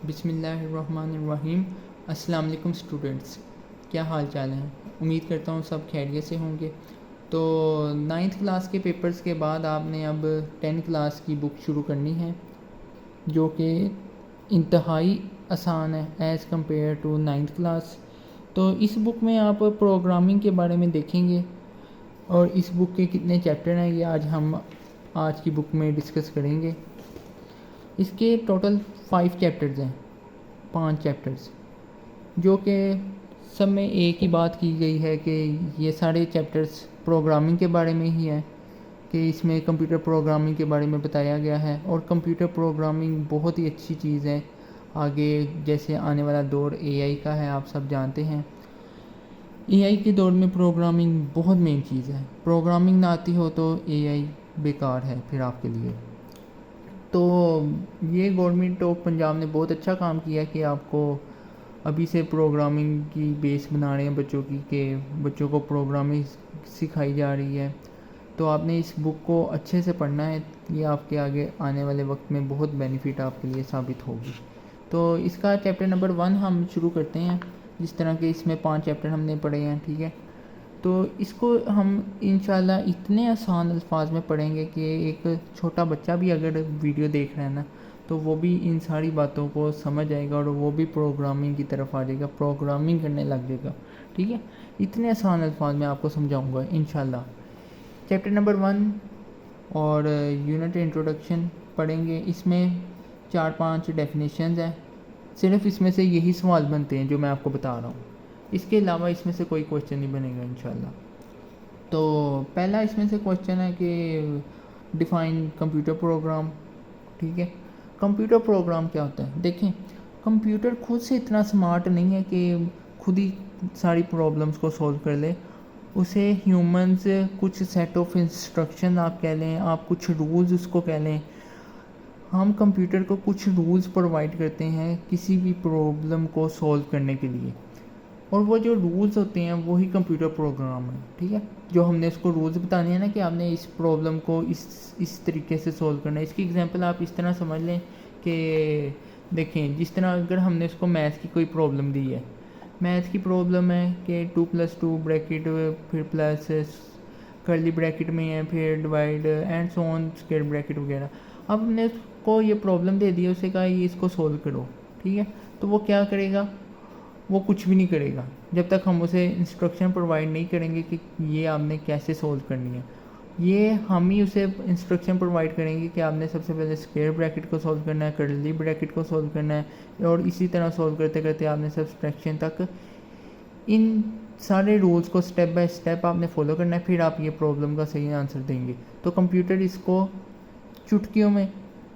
बिस्मिल्लाहिर्रहमानिर्रहीम। अस्सलाम वालेकुम स्टूडेंट्स, क्या हाल चाल है। उम्मीद करता हूँ सब खैरियत से होंगे। तो 9th क्लास के पेपर्स के बाद आपने अब 10 क्लास की बुक शुरू करनी है, जो कि इंतहाई आसान है as compare to 9th class. तो इस बुक में आप प्रोग्रामिंग के बारे में देखेंगे और इस बुक के कितने चैप्टर हैं ये आज हम आज की बुक में डिस्कस करेंगे। इसके टोटल 5 चैप्टर्स हैं, 5 चैप्टर्स, जो कि सब में एक ही बात की गई है कि ये सारे चैप्टर्स प्रोग्रामिंग के बारे में ही हैं, कि इसमें कंप्यूटर प्रोग्रामिंग के बारे में बताया गया है। और कंप्यूटर प्रोग्रामिंग बहुत ही अच्छी चीज़ है। आगे जैसे आने वाला दौर एआई का है, आप सब जानते हैं। एआई के दौर में प्रोग्रामिंग बहुत मेन चीज़ है। प्रोग्रामिंग ना आती हो तो एआई बेकार है फिर आपके लिए। तो ये गवर्नमेंट ऑफ पंजाब ने बहुत अच्छा काम किया कि आपको अभी से प्रोग्रामिंग की बेस बना रहे हैं बच्चों की, कि बच्चों को प्रोग्रामिंग सिखाई जा रही है। तो आपने इस बुक को अच्छे से पढ़ना है, ये आपके आगे आने वाले वक्त में बहुत बेनिफिट आपके लिए साबित होगी। तो इसका चैप्टर नंबर 1 हम शुरू करते हैं। जिस तरह के इसमें 5 चैप्टर हमने पढ़े हैं, ठीक है। तो इसको हम इंशाल्लाह इतने आसान अल्फाज में पढ़ेंगे कि एक छोटा बच्चा भी अगर वीडियो देख रहा है ना, तो वो भी इन सारी बातों को समझ आएगा और वो भी प्रोग्रामिंग की तरफ आ जाएगा, प्रोग्रामिंग करने लग जाएगा, ठीक है। इतने आसान अल्फाज में आपको समझाऊंगा इंशाल्लाह। चैप्टर नंबर 1 और यूनिट इंट्रोडक्शन पढ़ेंगे। इसमें 4-5 डेफिनेशंस हैं। सिर्फ इसमें से यही सवाल बनते हैं जो मैं आपको बता रहा हूँ, इसके अलावा इसमें से कोई क्वेश्चन नहीं बनेगा इंशाल्लाह। तो पहला इसमें से क्वेश्चन है कि डिफ़ाइन कंप्यूटर प्रोग्राम, ठीक है। कंप्यूटर प्रोग्राम क्या होता है? देखें, कंप्यूटर खुद से इतना स्मार्ट नहीं है कि खुद ही सारी प्रॉब्लम्स को सॉल्व कर ले। उसे ह्यूमंस कुछ सेट ऑफ इंस्ट्रक्शन आप कह लें, आप कुछ रूल्स उसको कह लें, हम कंप्यूटर को कुछ रूल्स प्रोवाइड करते हैं किसी भी प्रॉब्लम को सॉल्व करने के लिए। और वो जो रूल्स होते हैं वही कंप्यूटर प्रोग्राम है, ठीक है। जो हमने उसको रूल्स बताने हैं ना कि आपने इस प्रॉब्लम को इस तरीके से सॉल्व करना है। इसकी एग्जांपल आप इस तरह समझ लें कि देखें, जिस तरह अगर हमने उसको मैथ की कोई प्रॉब्लम दी है, मैथ की प्रॉब्लम है कि 2+2 ब्रैकेट फिर प्लस कर्ली ब्रैकेट में है, फिर divide and so on square bracket वगैरह। अब हमने उसको ये प्रॉब्लम दे दी है, उसे कहा ये इसको सॉल्व करो, ठीक है। तो वो क्या करेगा? वो कुछ भी नहीं करेगा जब तक हम उसे इंस्ट्रक्शन प्रोवाइड नहीं करेंगे कि ये आपने कैसे सोल्व करनी है। ये हम ही उसे इंस्ट्रक्शन प्रोवाइड करेंगे कि आपने सबसे पहले स्क्वायर ब्रैकेट को सॉल्व करना है, कर्ली ब्रैकेट को सॉल्व करना है, और इसी तरह सॉल्व करते करते आपने सब्सट्रैक्शन तक इन सारे रूल्स को स्टेप बाय स्टेप आपने फॉलो करना है, फिर आप ये प्रॉब्लम का सही आंसर देंगे। तो कंप्यूटर इसको चुटकियों में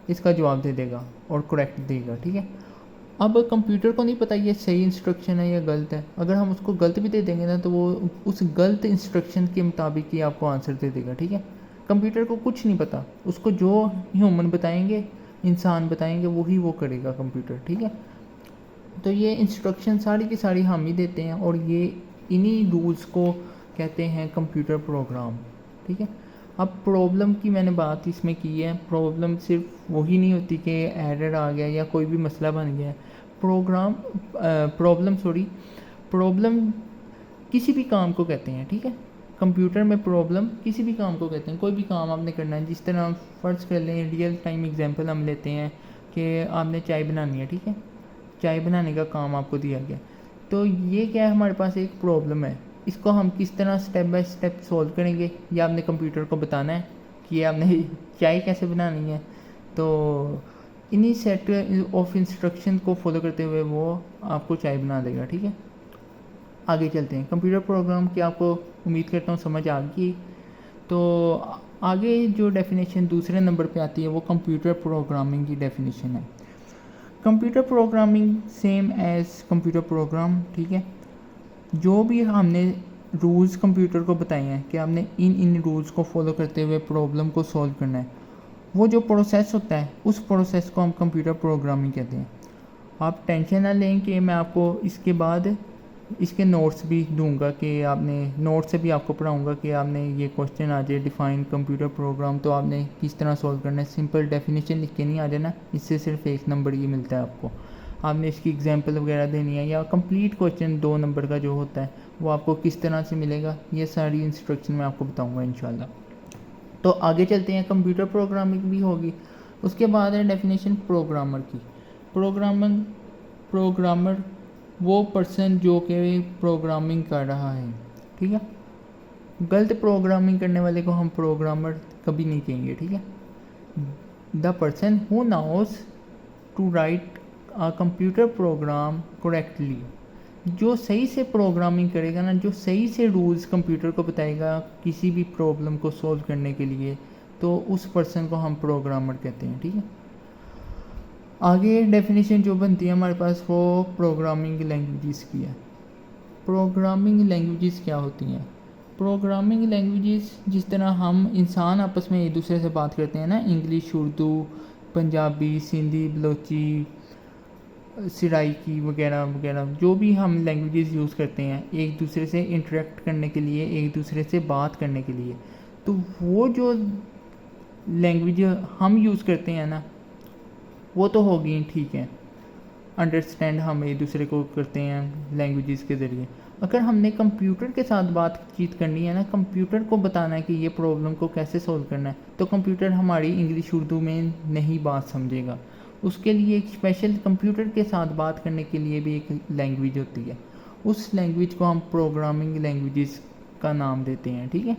इसका जवाब दे देगा और करेक्ट देगा, ठीक है। अब कंप्यूटर को नहीं पता ये सही इंस्ट्रक्शन है या गलत है। अगर हम उसको गलत भी दे देंगे ना, तो वो उस गलत इंस्ट्रक्शन के मुताबिक ही आपको आंसर दे देगा, ठीक है। कंप्यूटर को कुछ नहीं पता, उसको जो ह्यूमन बताएंगे, इंसान बताएंगे, वही वो करेगा कंप्यूटर, ठीक है। तो ये इंस्ट्रक्शन सारी की सारी हम ही देते हैं और ये इन्हीं रूल्स को कहते हैं कंप्यूटर प्रोग्राम, ठीक है। अब प्रॉब्लम की मैंने बात इसमें की है। प्रॉब्लम सिर्फ वही नहीं होती कि एरर आ गया या कोई भी मसला बन गया। प्रॉब्लम किसी भी काम को कहते हैं, ठीक है। कंप्यूटर में प्रॉब्लम किसी भी काम को कहते हैं। कोई भी काम आपने करना है, जिस तरह फ़र्ज़ कर लें, रियल टाइम एग्जांपल हम लेते हैं कि आपने चाय बनानी है, ठीक है। चाय बनाने का काम आपको दिया गया, तो ये क्या है, हमारे पास एक प्रॉब्लम है। इसको हम किस तरह स्टेप बाय स्टेप सॉल्व करेंगे, ये आपने कंप्यूटर को बताना है कि ये आपने चाय कैसे बनानी है। तो इन्हीं सेट ऑफ इंस्ट्रक्शन को फॉलो करते हुए वो आपको चाय बना देगा, ठीक है। आगे चलते हैं। कंप्यूटर प्रोग्राम की आपको उम्मीद करता हूँ समझ आ गई। तो आगे जो डेफिनेशन दूसरे नंबर पे आती है वो कंप्यूटर प्रोग्रामिंग की डेफिनेशन है। Computer programming same as computer program, ठीक है। जो भी हमने रूल्स कंप्यूटर को बताए हैं कि आपने इन रूल्स को फॉलो करते हुए प्रॉब्लम को सॉल्व करना है, वो जो प्रोसेस होता है उस प्रोसेस को हम कंप्यूटर प्रोग्रामिंग कहते हैं। आप टेंशन ना लें कि मैं आपको इसके बाद इसके नोट्स भी दूंगा, कि आपने नोट से भी आपको पढ़ाऊंगा कि आपने ये क्वेश्चन आ जाए डिफ़ाइन कंप्यूटर प्रोग्राम, तो आपने किस तरह सॉल्व करना है। सिंपल डेफिनेशन लिख के नहीं आ जाना, इससे सिर्फ 1 नंबर ही मिलता है आपको। आपने इसकी एग्जांपल वगैरह देनी है, या कंप्लीट क्वेश्चन 2 नंबर का जो होता है वो आपको किस तरह से मिलेगा, ये सारी इंस्ट्रक्शन मैं आपको बताऊँगा इंशाल्लाह। तो आगे चलते हैं, कंप्यूटर प्रोग्रामिंग भी होगी। उसके बाद है डेफिनेशन प्रोग्रामर की। प्रोग्रामर वो पर्सन जो कि प्रोग्रामिंग कर रहा है, ठीक है। गलत प्रोग्रामिंग करने वाले को हम प्रोग्रामर कभी नहीं कहेंगे, ठीक है। The person who knows to write a computer program correctly, जो सही से प्रोग्रामिंग करेगा ना, जो सही से रूल्स कंप्यूटर को बताएगा किसी भी प्रॉब्लम को सॉल्व करने के लिए, तो उस पर्सन को हम प्रोग्रामर कहते हैं, ठीक है। आगे डेफिनेशन जो बनती है हमारे पास वो प्रोग्रामिंग लैंग्वेजेस की है। प्रोग्रामिंग लैंग्वेजेस क्या होती हैं? प्रोग्रामिंग लैंग्वेजेस जिस तरह हम इंसान आपस में एक दूसरे से बात करते हैं ना, इंग्लिश, उर्दू, पंजाबी, सिंधी, बलोची, सिराइकी वगैरह वगैरह, जो भी हम लैंग्वेजेस यूज़ करते हैं एक दूसरे से इंटरेक्ट करने के लिए, एक दूसरे से बात करने के लिए, तो वो जो लैंग्वेज हम यूज़ करते हैं ना, वो तो होगी, ठीक है, अंडरस्टैंड हम एक दूसरे को करते हैं लैंग्वेजेस के ज़रिए। अगर हमने कंप्यूटर के साथ बातचीत करनी है ना, कंप्यूटर को बताना है कि ये प्रॉब्लम को कैसे सॉल्व करना है, तो कंप्यूटर हमारी इंग्लिश उर्दू में नहीं बात समझेगा। उसके लिए एक स्पेशल कंप्यूटर के साथ बात करने के लिए भी एक लैंग्वेज होती है, उस लैंग्वेज को हम प्रोग्रामिंग लैंग्वेजेस का नाम देते हैं, ठीक है।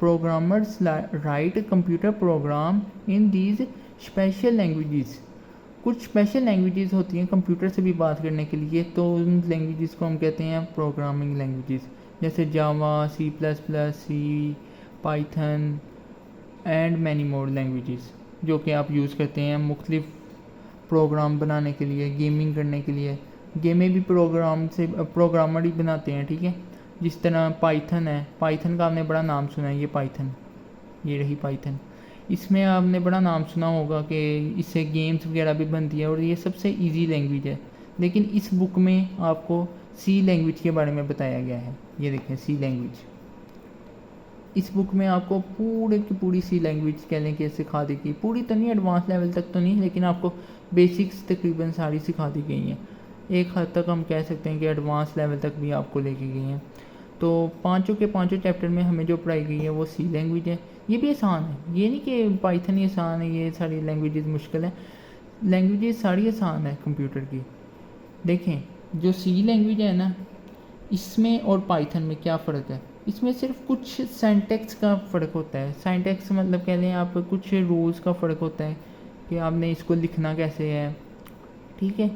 Programmers right computer program in these special languages. कुछ स्पेशल लैंग्वेजेस होती हैं कंप्यूटर से भी बात करने के लिए, तो उन लैंग्वेजेस को हम कहते हैं प्रोग्रामिंग लैंग्वेजेस, जैसे Java, C plus plus, C, Python and many more languages, जो कि आप यूज़ करते हैं मुख्तलिफ प्रोग्राम बनाने के लिए, गेमिंग करने के लिए। गेमें भी प्रोग्रामर ही बनाते हैं, ठीक है। जिस तरह पाइथन है, पाइथन का आपने बड़ा नाम सुना है, ये पाइथन, ये रही पाइथन, इसमें आपने बड़ा नाम सुना होगा कि इससे गेम्स वगैरह भी बनती है और ये सबसे इजी लैंग्वेज है। लेकिन इस बुक में आपको सी लैंग्वेज के बारे में बताया गया है, ये देखें सी लैंग्वेज। इस बुक में आपको पूरे की पूरी सी लैंग्वेज कह लें कि सिखा दी गई, पूरी तो नहीं, एडवांस लेवल तक तो नहीं, लेकिन आपको बेसिक्स तकरीबन सारी सिखा दी गई हैं। एक हद तक हम कह सकते हैं कि एडवांस लेवल तक भी आपको लेके गई हैं। तो पाँचों के पाँचों चैप्टर में हमें जो पढ़ाई गई है वो सी लैंग्वेज है। ये भी आसान है, ये नहीं कि पाइथन ही आसान है, ये सारी लैंग्वेजेस मुश्किल है। लैंग्वेजेस सारी आसान है कंप्यूटर की। देखें, जो सी लैंग्वेज है ना, इसमें और पाइथन में क्या फ़र्क है? इसमें सिर्फ कुछ सिंटैक्स का फ़र्क होता है। सिंटैक्स मतलब कह लें आप, कुछ रूल्स का फ़र्क होता है कि आपने इसको लिखना कैसे है, ठीक है।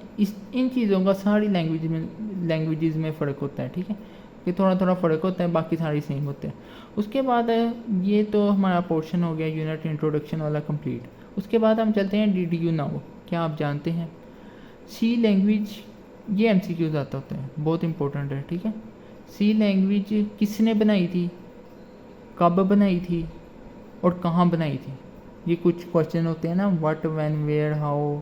इन चीज़ों का सारी लैंग्वेजेस में फ़र्क होता है, ठीक है, कि थोड़ा थोड़ा फ़र्क होता है, बाकी सारी सेम होते हैं। उसके बाद ये तो हमारा पोर्शन हो गया यूनिट इंट्रोडक्शन वाला कंप्लीट। उसके बाद हम चलते हैं डिड यू नो, क्या आप जानते हैं? सी लैंग्वेज, ये MCQs आता होता है, बहुत इंपॉर्टेंट है, ठीक है। सी लैंग्वेज किसने बनाई थी, कब बनाई थी और कहाँ बनाई थी? ये कुछ क्वेश्चन होते हैं ना, व्हाट, व्हेन, वेयर, हाउ,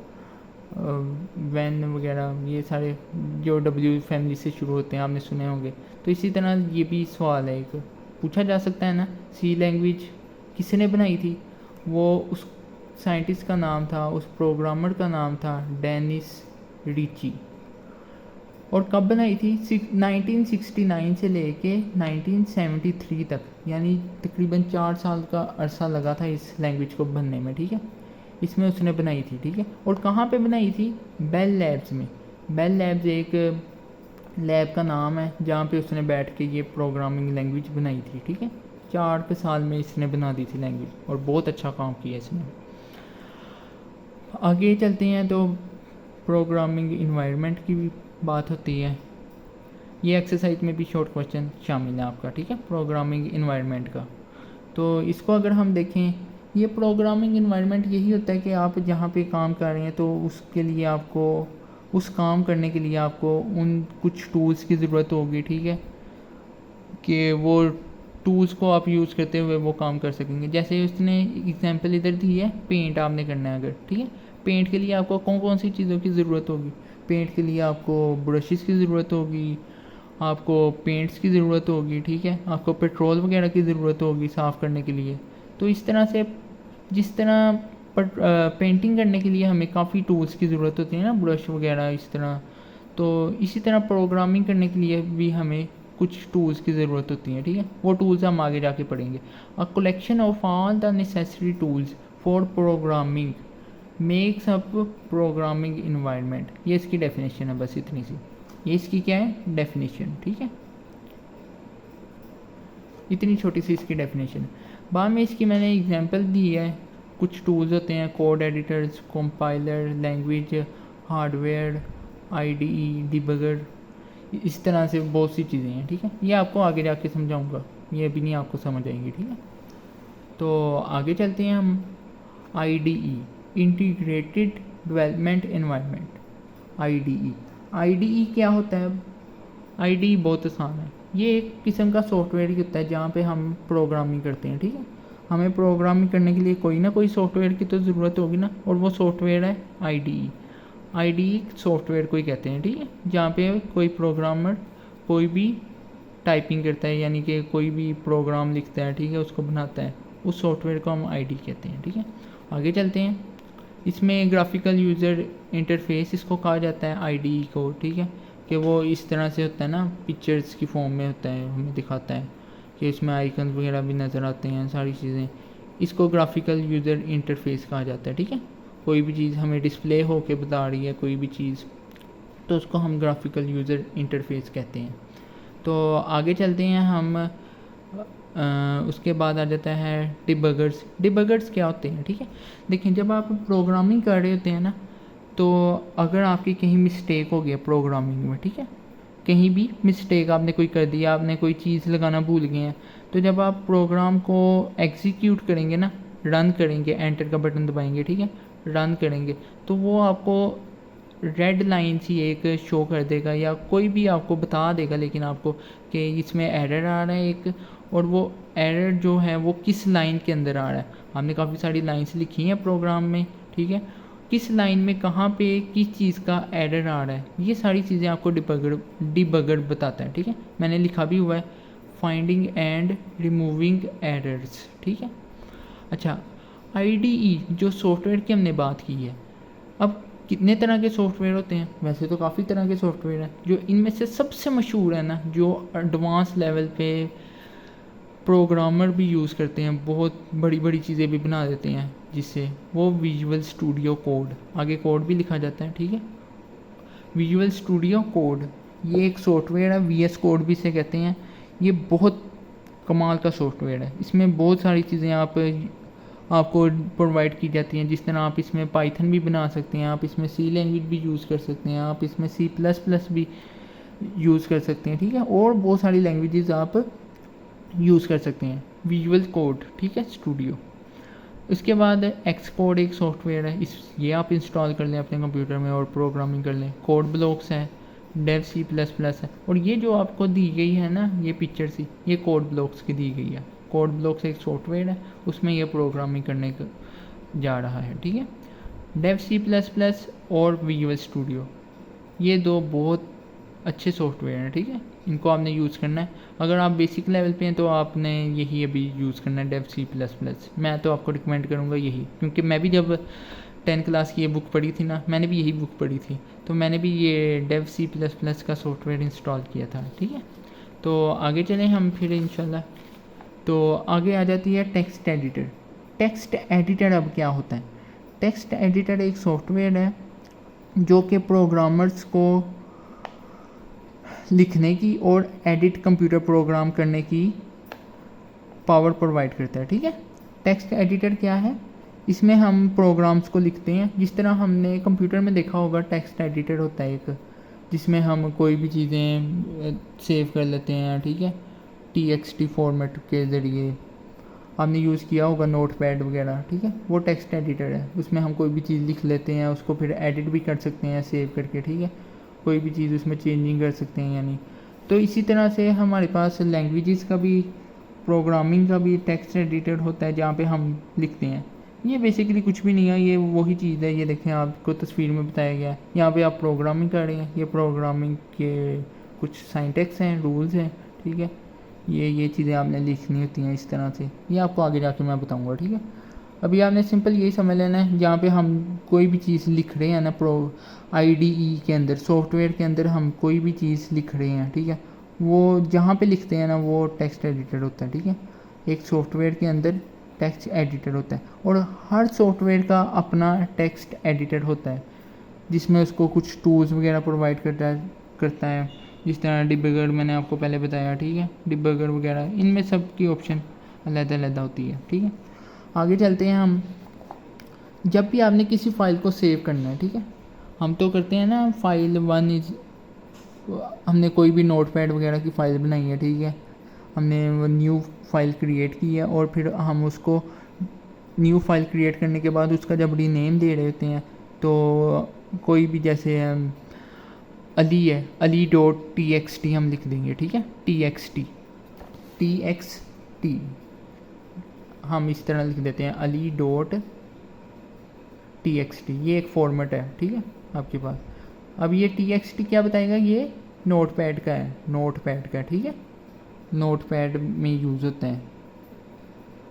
वैन वगैरह, ये सारे जो W फैमिली से शुरू होते हैं, आपने सुने होंगे। तो इसी तरह ये भी सवाल है, एक पूछा जा सकता है ना, सी लैंग्वेज किसने बनाई थी? वो उस साइंटिस्ट का नाम था, उस प्रोग्रामर का नाम था डेनिस रिची। और कब बनाई थी? 1969 से लेके 1973 तक, यानी तकरीबन 4 साल का अरसा लगा था इस लैंग्वेज को बनने में, ठीक है। इसमें उसने बनाई थी, ठीक है। और कहाँ पे बनाई थी? बेल लैब्स में। बेल लैब्स एक लैब का नाम है जहाँ पे उसने बैठ के ये प्रोग्रामिंग लैंग्वेज बनाई थी, ठीक है। 4 साल में इसने बना दी थी लैंग्वेज और बहुत अच्छा काम किया इसने। आगे चलते हैं तो प्रोग्रामिंग इन्वायरमेंट की भी बात होती है। ये एक्सरसाइज में भी शॉर्ट क्वेश्चन शामिल है आपका, ठीक है, प्रोग्रामिंग इन्वायरमेंट का। तो इसको अगर हम देखें, ये प्रोग्रामिंग इन्वायरमेंट यही होता है कि आप जहाँ पे काम कर रहे हैं तो उसके लिए आपको, उस काम करने के लिए आपको उन कुछ टूल्स की ज़रूरत होगी, ठीक है, कि वो टूल्स को आप यूज़ करते हुए वो काम कर सकेंगे। जैसे उसने एग्जांपल इधर दी है, पेंट आपने करना है अगर, ठीक है। पेंट के लिए आपको कौन कौन सी चीज़ों की ज़रूरत होगी? पेंट के लिए आपको ब्रशेस की ज़रूरत होगी, आपको पेंट्स की ज़रूरत होगी, ठीक है, आपको पेट्रोल वगैरह की ज़रूरत होगी साफ़ करने के लिए। तो इस तरह से जिस तरह पर पेंटिंग करने के लिए हमें काफ़ी टूल्स की ज़रूरत होती है ना, ब्रश वगैरह इस तरह। तो इसी तरह प्रोग्रामिंग करने के लिए भी हमें कुछ टूल्स की ज़रूरत होती है, ठीक है। वो टूल्स हम आगे जाके पढ़ेंगे। A collection of all the necessary tools for programming makes up programming environment. ये इसकी डेफिनेशन है, बस इतनी सी। ये इसकी क्या है, डेफिनेशन, ठीक है। इतनी छोटी सी इसकी डेफिनेशन है। बाद में इसकी मैंने एग्जांपल दी है। कुछ टूल्स होते हैं, code editors, compiler, language, hardware, IDE, debugger, इस तरह से बहुत सी चीज़ें हैं, ठीक है। ये आपको आगे जाके समझाऊंगा, ये अभी नहीं आपको समझ आएंगी, ठीक है। तो आगे चलते हैं हम। IDE, integrated development environment. IDE क्या होता है? आईडीई बहुत आसान है। ये एक किस्म का सॉफ्टवेयर ही होता है जहाँ पे हम प्रोग्रामिंग करते हैं, ठीक है। हमें प्रोग्रामिंग करने के लिए कोई ना कोई सॉफ्टवेयर की तो ज़रूरत होगी ना, और वो सॉफ्टवेयर है आईडीई। आईडीई सॉफ्टवेयर को ही कहते हैं, ठीक है, जहाँ पे कोई प्रोग्रामर कोई भी टाइपिंग करता है, यानी कि कोई भी प्रोग्राम लिखता है, ठीक है, उसको बनाता है, उस सॉफ्टवेयर को हम आईडी कहते हैं, ठीक है। आगे चलते हैं। इसमें ग्राफिकल यूज़र इंटरफेस इसको कहा जाता है आईडीई को, ठीक है, कि वो इस तरह से होता है ना, पिक्चर्स की फॉर्म में होता है, हमें दिखाता है कि इसमें आइकन वगैरह भी नज़र आते हैं, सारी चीज़ें। इसको ग्राफिकल यूज़र इंटरफेस कहा जाता है, ठीक है। कोई भी चीज़ हमें डिस्प्ले होके बता रही है, कोई भी चीज़, तो उसको हम ग्राफिकल यूज़र इंटरफेस कहते हैं। तो आगे चलते हैं हम। उसके बाद आ जाता है डिबगर्स। डिबगर्स क्या होते हैं, ठीक है। देखिए, जब आप प्रोग्रामिंग कर रहे होते हैं ना, तो अगर आपकी कहीं मिस्टेक हो गया प्रोग्रामिंग में, ठीक है, कहीं भी मिस्टेक आपने कोई कर दिया, आपने कोई चीज़ लगाना भूल गए हैं, तो जब आप प्रोग्राम को एग्जीक्यूट करेंगे ना, रन करेंगे, एंटर का बटन दबाएंगे, ठीक है, रन करेंगे, तो वो आपको रेड लाइन सी एक शो कर देगा, या कोई भी आपको बता देगा, लेकिन आपको कि इसमें एरर आ रहा है एक, और वो एरर जो है वो किस लाइन के अंदर आ रहा है। हमने काफ़ी सारी लाइंस लिखी हैं प्रोग्राम में, ठीक है, किस लाइन में कहाँ पे किस चीज़ का एरर आ रहा है, ये सारी चीज़ें आपको डिबगर बताता है, ठीक है। मैंने लिखा भी हुआ है, फाइंडिंग एंड रिमूविंग एरर्स, ठीक है। अच्छा, आईडीई जो सॉफ्टवेयर की हमने बात की है, अब कितने तरह के सॉफ्टवेयर होते हैं? वैसे तो काफ़ी तरह के सॉफ्टवेयर हैं, जो इनमें से सबसे मशहूर है ना, जो एडवांस लेवल पे प्रोग्रामर भी यूज़ करते हैं, बहुत बड़ी बड़ी चीज़ें भी बना देते हैं जिससे, वो विजुअल स्टूडियो कोड, आगे कोड भी लिखा जाता है, ठीक है। विजुअल स्टूडियो कोड ये एक सॉफ्टवेयर है, वीएस कोड भी इसे कहते हैं। ये बहुत कमाल का सॉफ्टवेयर है। इसमें बहुत सारी चीज़ें आपको प्रोवाइड की जाती हैं। जिस तरह आप इसमें पाइथन भी बना सकते हैं, आप इसमें सी लैंग्वेज भी यूज़ कर सकते हैं, आप इसमें C++ भी यूज़ कर सकते हैं, ठीक है, और बहुत सारी लैंग्वेजेस आप यूज़ कर सकते हैं। विजुअल कोड, ठीक है, स्टूडियो। इसके बाद एक्स कोड एक सॉफ्टवेयर है, ये आप इंस्टॉल कर लें अपने कंप्यूटर में और प्रोग्रामिंग कर लें। कोड ब्लॉक्स है, डेव C++ है, और ये जो आपको दी गई है ना, ये पिक्चर सी, ये कोड ब्लॉक्स की दी गई है। कोड ब्लॉक्स एक सॉफ्टवेयर है, उसमें ये प्रोग्रामिंग करने का जा रहा है, ठीक है। डेव C++ और विजुअल स्टूडियो, ये दो बहुत अच्छे सॉफ्टवेयर हैं, ठीक है, इनको आपने यूज़ करना है। अगर आप बेसिक लेवल पे हैं तो आपने यही अभी यूज़ करना है, डेव C++। मैं तो आपको रिकमेंड करूँगा यही, क्योंकि मैं भी जब 10 क्लास की ये बुक पढ़ी थी ना, मैंने भी यही बुक पढ़ी थी, तो मैंने भी ये डेव C++ का सॉफ्टवेयर इंस्टॉल किया था, ठीक है। तो आगे चलें हम फिर इंशाल्लाह। तो आगे आ जाती है टेक्स्ट एडिटर। टेक्स्ट एडिटर अब क्या होता है? टेक्स्ट एडिटर एक सॉफ्टवेयर है जो कि प्रोग्रामर्स को लिखने की और एडिट कंप्यूटर प्रोग्राम करने की पावर प्रोवाइड करता है, ठीक है। टेक्स्ट एडिटर क्या है? इसमें हम प्रोग्राम्स को लिखते हैं, जिस तरह हमने कंप्यूटर में देखा होगा टेक्स्ट एडिटर होता है एक, जिसमें हम कोई भी चीज़ें सेव कर लेते हैं, ठीक है, TXT फॉर्मेट के ज़रिए। आपने यूज़ किया होगा नोटपैड वगैरह, ठीक है, वो टेक्स्ट एडिटर है। उसमें हम कोई भी चीज़ लिख लेते हैं, उसको फिर एडिट भी कर सकते हैं सेव करके, ठीक है, कोई भी चीज़ उसमें चेंजिंग कर सकते हैं यानी। तो इसी तरह से हमारे पास लैंग्वेजेस का भी, प्रोग्रामिंग का भी टेक्स्ट एडिटर होता है जहाँ पे हम लिखते हैं। ये बेसिकली कुछ भी नहीं है, ये वही चीज़ है। ये देखें, आपको तस्वीर में बताया गया है, यहाँ पे आप प्रोग्रामिंग कर रहे हैं, ये प्रोग्रामिंग के कुछ सिंटैक्स हैं, रूल्स हैं, ठीक है। ये चीज़ें आपने लिखनी होती हैं इस तरह से, ये आपको आगे जाके मैं बताऊँगा, ठीक है। अभी आपने सिंपल यही समझ लेना है, जहाँ पे हम कोई भी चीज़ लिख रहे हैं ना IDE के अंदर, सॉफ्टवेयर के अंदर हम कोई भी चीज़ लिख रहे हैं, ठीक है, वो जहाँ पे लिखते हैं ना वो टेक्स्ट एडिटर होता है, ठीक है। एक सॉफ्टवेयर के अंदर टेक्स्ट एडिटर होता है और हर सॉफ्टवेयर का अपना टेक्स्ट एडिटर होता है, जिसमें उसको कुछ टूल्स वगैरह प्रोवाइड करता है, जिस तरह डिबगर मैंने आपको पहले बताया, ठीक है, डिबगर वगैरह, इनमें सब की ऑप्शन अलग-अलग होती है, ठीक है। आगे चलते हैं हम। जब भी आपने किसी फ़ाइल को सेव करना है, ठीक है, हम तो करते हैं ना, फाइल 1 इज, हमने कोई भी नोटपैड वगैरह की फ़ाइल बनाई है, ठीक है, हमने वो न्यू फाइल क्रिएट की है और फिर हम उसको न्यू फाइल क्रिएट करने के बाद उसका जब रीनेम दे रहे होते हैं तो कोई भी, जैसे अली है, ali.txt हम लिख देंगे, ठीक है, txt हम इस तरह लिख देते हैं, ali.txt, ये एक फॉर्मेट है, ठीक है, आपके पास। अब ये txt क्या बताएगा, ये नोटपैड का है, ठीक है, नोटपैड में यूज़ होता है।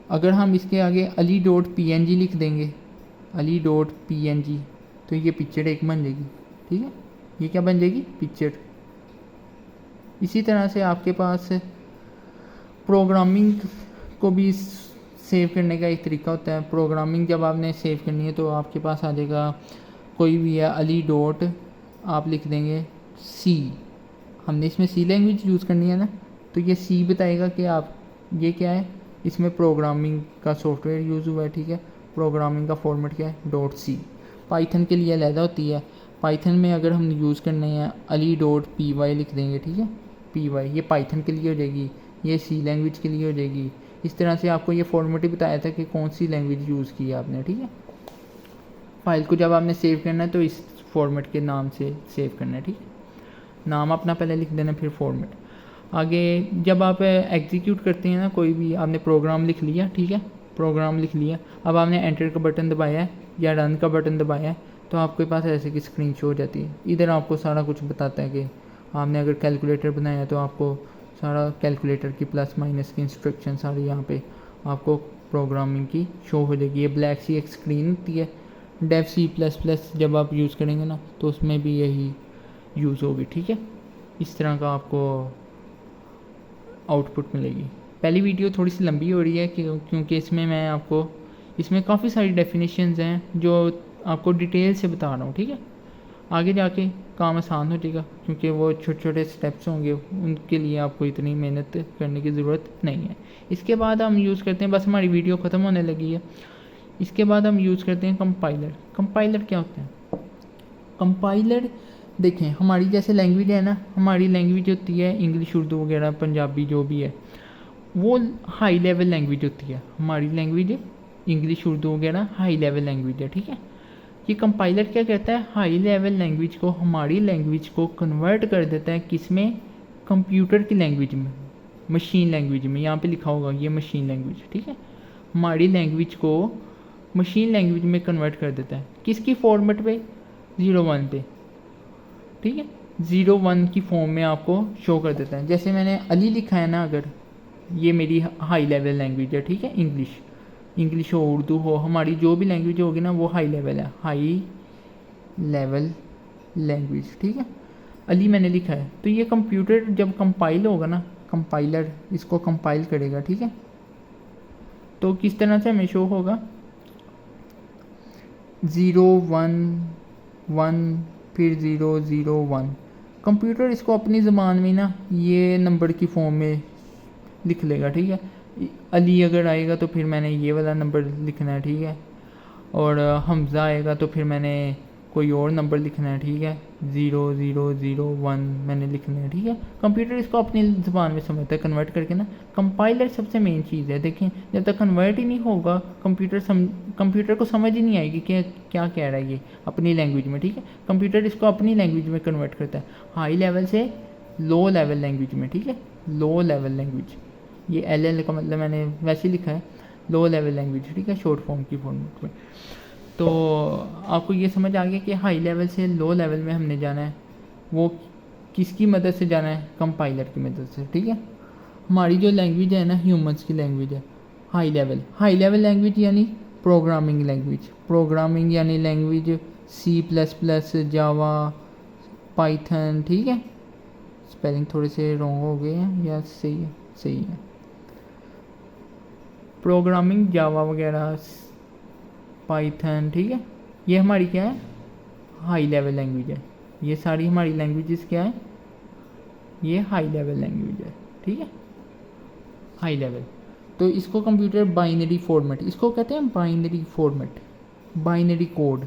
अगर हम इसके आगे ali.png लिख देंगे, ali.png, तो ये पिक्चर एक बन जाएगी, ठीक है, ये क्या बन जाएगी, पिक्चर। इसी तरह से आपके पास प्रोग्रामिंग को भी सेव करने का एक तरीका होता है। प्रोग्रामिंग जब आपने सेव करनी है तो आपके पास आ जाएगा, कोई भी है, ali. आप लिख देंगे C, हमने इसमें C लैंग्वेज यूज़ करनी है ना, तो ये C बताएगा कि आप, ये क्या है, इसमें प्रोग्रामिंग का सॉफ्टवेयर यूज़ हुआ है, ठीक है, प्रोग्रामिंग का फॉर्मेट क्या है, .c। पाइथन के लिए अलग होती है, पाइथन में अगर हम यूज़ करने हैं ali.py लिख देंगे, ठीक है, py, ये पाइथन के लिए हो जाएगी, ये C लैंग्वेज के लिए हो जाएगी। इस तरह से आपको ये फॉर्मेट ही बताया था कि कौन सी लैंग्वेज यूज़ की है आपने, ठीक है। फाइल को जब आपने सेव करना है तो इस फॉर्मेट के नाम से सेव करना है, ठीक है, नाम अपना पहले लिख देना, फिर फॉर्मेट। आगे जब आप एग्जीक्यूट करते हैं ना, कोई भी आपने प्रोग्राम लिख लिया, ठीक है, प्रोग्राम लिख लिया, अब आपने एंटर का बटन दबाया है या रन का बटन दबाया है, तो आपके पास ऐसे की स्क्रीन शो हो जाती है। इधर आपको सारा कुछ बताता है कि आपने अगर कैलकुलेटर बनाया है तो आपको सारा कैलकुलेटर की प्लस माइनस की इंस्ट्रक्शन सारी यहाँ पे आपको प्रोग्रामिंग की शो हो जाएगी। ये ब्लैक सी एक स्क्रीन होती है। डेव C++ जब आप यूज़ करेंगे ना तो उसमें भी यही यूज़ होगी, ठीक है, इस तरह का आपको आउटपुट मिलेगी। पहली वीडियो थोड़ी सी लंबी हो रही है क्योंकि इसमें मैं आपको, इसमें काफ़ी सारी डेफिनेशंस हैं जो आपको डिटेल से बता रहा हूँ, ठीक है। आगे जाके काम आसान हो जाएगा क्योंकि वो छोटे छोटे स्टेप्स होंगे, उनके लिए आपको इतनी मेहनत करने की ज़रूरत नहीं है। इसके बाद हम यूज़ करते हैं, बस हमारी वीडियो ख़त्म होने लगी है, इसके बाद हम यूज़ करते हैं कंपाइलर। कंपाइलर क्या होता है? कंपाइलर देखें, हमारी जैसे लैंग्वेज है ना, हमारी लैंग्वेज होती है इंग्लिश, उर्दू वगैरह, पंजाबी जो भी है, वो हाई लेवल लैंग्वेज होती है। हमारी लैंग्वेज इंग्लिश, उर्दू वगैरह हाई लेवल लैंग्वेज है, ठीक है। ये कंपाइलर क्या करता है, हाई लेवल लैंग्वेज को, हमारी लैंग्वेज को कन्वर्ट कर देता है किस में, कंप्यूटर की लैंग्वेज में, मशीन लैंग्वेज में। यहाँ पे लिखा होगा ये मशीन लैंग्वेज, ठीक है। हमारी लैंग्वेज को मशीन लैंग्वेज में कन्वर्ट कर देता है, किसकी फॉर्मेट पे, 0-1 पे, ठीक है, 0-1 की फॉर्म में आपको शो कर देता है। जैसे मैंने अली लिखा है ना, अगर ये मेरी हाई लेवल लैंग्वेज है, ठीक है, इंग्लिश हो, उर्दू हो, हमारी जो भी लैंग्वेज होगी ना वो हाई लेवल है, हाई लेवल लैंग्वेज, ठीक है। अली मैंने लिखा है, तो ये कंप्यूटर जब कंपाइल होगा ना, कंपाइलर इसको कंपाइल करेगा, ठीक है, तो किस तरह से हमें शो होगा, 0-1-1 फिर 0-0-1। कंप्यूटर इसको अपनी ज़बान में ना ये नंबर की फॉर्म में लिख लेगा, ठीक है। अली अगर आएगा तो फिर मैंने ये वाला नंबर लिखना है, ठीक है, और हमज़ा आएगा तो फिर मैंने कोई और नंबर लिखना है, ठीक है, 0-0-0-1 मैंने लिखना है, ठीक है। कंप्यूटर इसको अपनी ज़बान में समझता है कन्वर्ट करके ना। कंपाइलर सबसे मेन चीज़ है, देखें, जब तक कन्वर्ट ही नहीं होगा कंप्यूटर को समझ ही नहीं आएगी कि क्या कह रहा है ये अपनी लैंग्वेज में, ठीक है। कंप्यूटर इसको अपनी लैंग्वेज में कन्वर्ट करता है, हाई लेवल से लो लेवल लैंग्वेज में, ठीक है, लो लेवल लैंग्वेज, ये LL का मतलब मैंने वैसे ही लिखा है, लो लेवल लैंग्वेज, ठीक है, शॉर्ट फॉर्म की फॉर्मेट में। तो आपको ये समझ आ गया कि हाई लेवल से लो लेवल में हमने जाना है, वो किसकी मदद से जाना है, कंपाइलर की मदद से, ठीक है। हमारी जो लैंग्वेज है ना, ह्यूमंस की लैंग्वेज है, हाई लेवल लैंग्वेज, यानी प्रोग्रामिंग लैंग्वेज, प्रोग्रामिंग यानी लैंग्वेज C++, जावा, पाइथन, ठीक है। स्पेलिंग थोड़े से रॉन्ग हो गए हैं या सही है? सही है। प्रोग्रामिंग जावा वगैरह, पाइथन, ठीक है। ये हमारी क्या है? हाई लेवल लैंग्वेज है। ये सारी हमारी लैंग्वेजेस क्या है? ये हाई लेवल लैंग्वेज है, ठीक है, हाई लेवल। तो इसको कंप्यूटर बाइनरी फॉर्मेट, इसको कहते हैं binary format, binary code.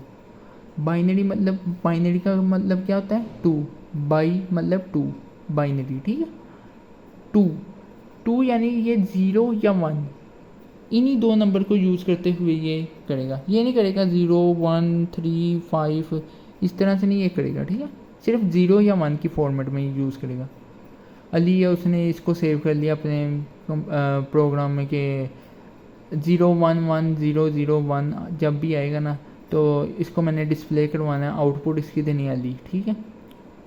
Binary मतलब, बाइनरी का मतलब क्या होता है? टू, बाई मतलब टू, बाइनरी, ठीक है। टू, टू यानी ये 0 या 1, इन्हीं दो नंबर को यूज़ करते हुए ये करेगा। ये नहीं करेगा 0 1 3 5, इस तरह से नहीं ये करेगा, ठीक है। सिर्फ 0 या 1 की फॉर्मेट में यूज़ करेगा। अली है, उसने इसको सेव कर लिया अपने प्रोग्राम में कि 0 1 1 0 0 1 जब भी आएगा ना, तो इसको मैंने डिस्प्ले करवाना है, आउटपुट इसकी देनी है अली, ठीक है।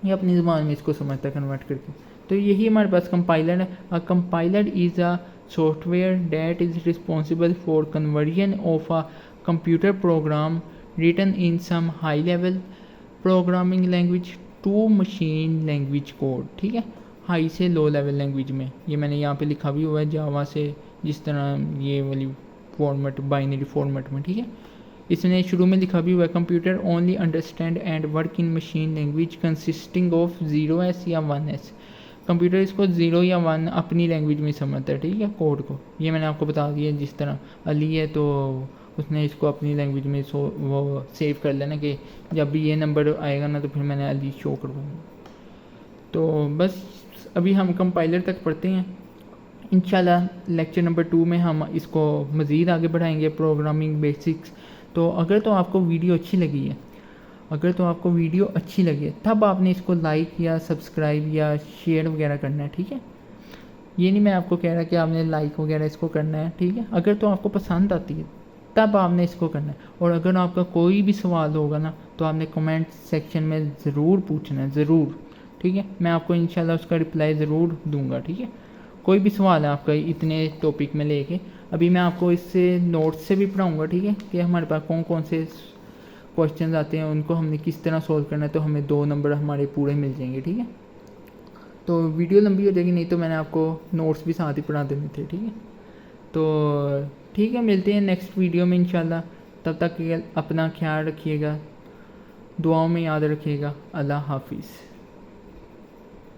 ये अपनी ज़बान में इसको समझता है कन्वर्ट करके। तो यही हमारे पास कंपाइलर है। A compiler is a software that is responsible for conversion of a computer program written in some high level programming language to machine language code, ठीक है। हाई से लो लेवल लैंग्वेज में, ये मैंने यहाँ पे लिखा भी हुआ है जावा से, जिस तरह ये वाली फॉर्मेट बाइनरी फॉर्मेट में, ठीक है। इसने शुरू में लिखा भी हुआ है computer only understand and work in machine language consisting of 0s या 1s। कंप्यूटर इसको 0 या 1 अपनी लैंग्वेज में समझता है, ठीक है, कोड को। ये मैंने आपको बता दिया। जिस तरह अली है तो उसने इसको अपनी लैंग्वेज में वो सेव कर लेना कि जब भी ये नंबर आएगा ना तो फिर मैंने अली शो करवाऊँगा। तो बस अभी हम कंपाइलर तक पढ़ते हैं। इंशाल्लाह लेक्चर नंबर 2 में हम इसको मज़ीद आगे बढ़ाएंगे, प्रोग्रामिंग बेसिक्स। तो अगर तो आपको वीडियो अच्छी लगी है, अगर तो आपको वीडियो अच्छी लगी है तब आपने इसको लाइक या सब्सक्राइब या शेयर वगैरह करना है, ठीक है। ये नहीं मैं आपको कह रहा कि आपने लाइक वगैरह इसको करना है, ठीक है। अगर तो आपको पसंद आती है तब आपने इसको करना है। और अगर आपका कोई भी सवाल होगा ना तो आपने कमेंट सेक्शन में ज़रूर पूछना है, ज़रूर, ठीक है। मैं आपको इंशाल्लाह उसका रिप्लाई ज़रूर दूंगा, ठीक है। कोई भी सवाल है आपका इतने टॉपिक में लेके, अभी मैं आपको इससे नोट्स से भी पढ़ाऊँगा, ठीक है, कि हमारे पास कौन कौन से क्वेश्चंस आते हैं, उनको हमने किस तरह सॉल्व करना है, तो हमें 2 नंबर हमारे पूरे मिल जाएंगे, ठीक है। तो वीडियो लंबी हो जाएगी, नहीं तो मैंने आपको नोट्स भी साथ ही पढ़ा देने थे, ठीक है। तो ठीक है, मिलते हैं नेक्स्ट वीडियो में इंशाल्लाह। तब तक अपना ख्याल रखिएगा, दुआओं में याद रखिएगा। अल्लाह हाफिज़।